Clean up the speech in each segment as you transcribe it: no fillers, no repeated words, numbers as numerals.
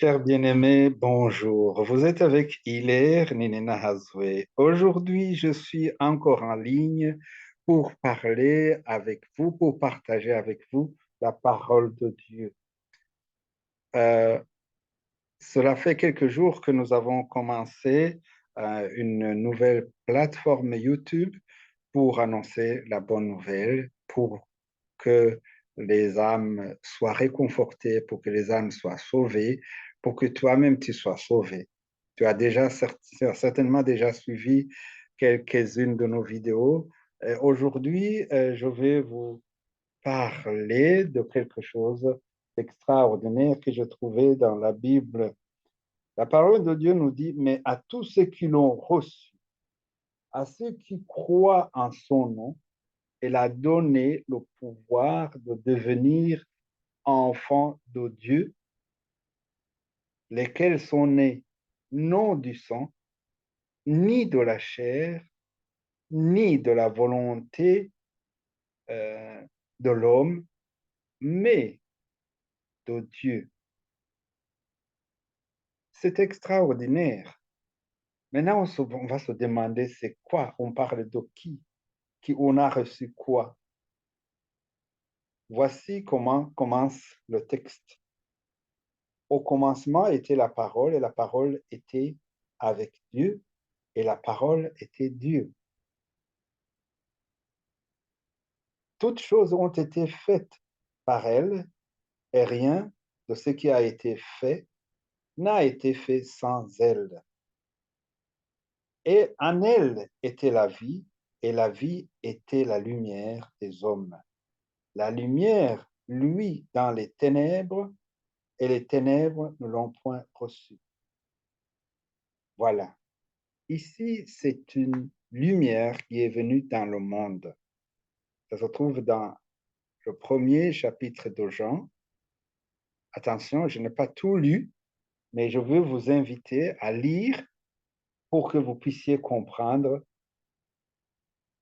Cher bien-aimé, bonjour. Vous êtes avec Hilaire Ninina Hazoué. Aujourd'hui, je suis encore en ligne pour parler avec vous, pour partager avec vous la parole de Dieu. Euh, Cela fait quelques jours que nous avons commencé une nouvelle plateforme YouTube pour annoncer la bonne nouvelle, pour que les âmes soient réconfortées, pour que les âmes soient sauvées, pour que toi-même tu sois sauvé. Tu as certainement déjà suivi quelques-unes de nos vidéos. Aujourd'hui, je vais vous parler de quelque chose d'extraordinaire que je trouvais dans la Bible. La parole de Dieu nous dit, mais à tous ceux qui l'ont reçu, à ceux qui croient en son nom, elle a donné le pouvoir de devenir enfants de Dieu, lesquels sont nés non du sang, ni de la chair, ni de la volonté euh, de l'homme, mais de Dieu. C'est extraordinaire. Maintenant, on va se demander, c'est quoi? On parle de qui? Qui on a reçu quoi? Voici comment commence le texte. Au commencement était la parole, et la parole était avec Dieu, et la parole était Dieu. Toutes choses ont été faites par elle, et rien de ce qui a été fait n'a été fait sans elle. Et en elle était la vie, et la vie était la lumière des hommes. La lumière, lui, dans les ténèbres, et les ténèbres ne l'ont point reçue. Voilà. Ici, c'est une lumière qui est venue dans le monde. Ça se trouve dans le premier chapitre de Jean. Attention, je n'ai pas tout lu, mais je veux vous inviter à lire pour que vous puissiez comprendre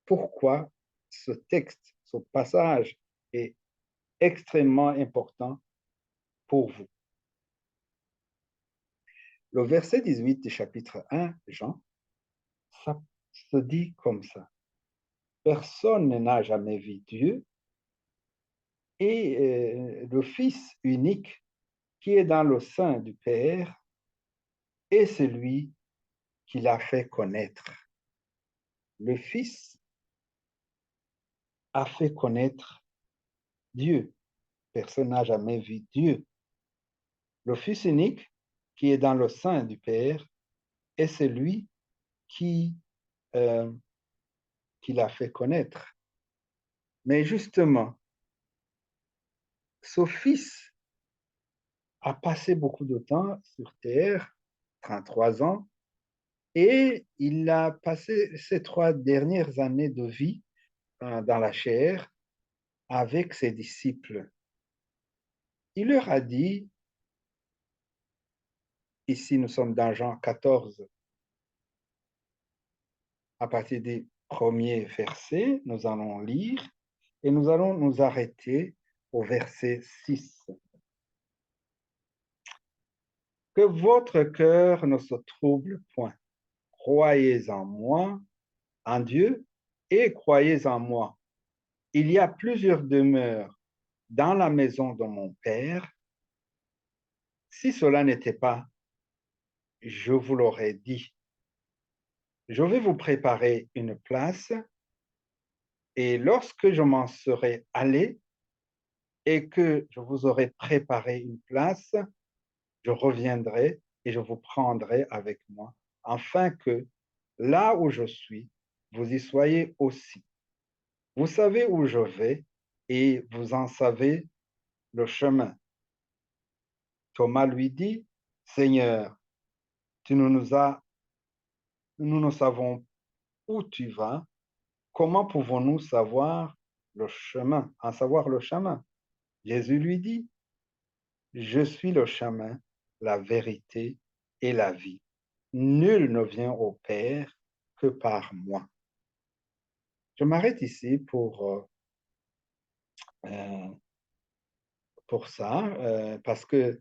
pourquoi ce texte, ce passage est extrêmement important pour vous. Le verset 18 du chapitre 1, Jean, ça se dit comme ça. Personne n'a jamais vu Dieu et le Fils unique qui est dans le sein du Père est celui qui l'a fait connaître. Le Fils a fait connaître Dieu. Personne n'a jamais vu Dieu. Le Fils unique qui est dans le sein du Père est celui qui, euh, qui l'a fait connaître. Mais justement, ce Fils a passé beaucoup de temps sur Terre, 33 ans, et il a passé ces 3 dernières années de vie dans la chair avec ses disciples. Il leur a dit, ici nous sommes dans Jean 14, à partir du premier verset, nous allons lire et nous allons nous arrêter au verset 6. Que votre cœur ne se trouble point. Croyez en moi, en Dieu, et croyez en moi. Il y a plusieurs demeures dans la maison de mon Père. Si cela n'était pas, je vous l'aurais dit. Je vais vous préparer une place, et lorsque je m'en serai allé et que je vous aurai préparé une place, je reviendrai et je vous prendrai avec moi, afin que là où je suis, vous y soyez aussi. Vous savez où je vais et vous en savez le chemin. Thomas lui dit, Seigneur, tu nous as, nous ne savons où tu vas, comment pouvons-nous savoir le chemin, en savoir le chemin? Jésus lui dit, je suis le chemin, la vérité et la vie. Nul ne vient au Père que par moi. Je m'arrête ici euh, pour ça, parce que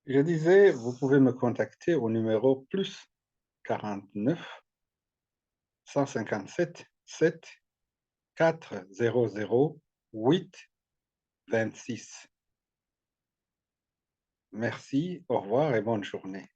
Je disais, vous pouvez me contacter au numéro plus 49 157 7 400 8 26. Merci, au revoir et bonne journée.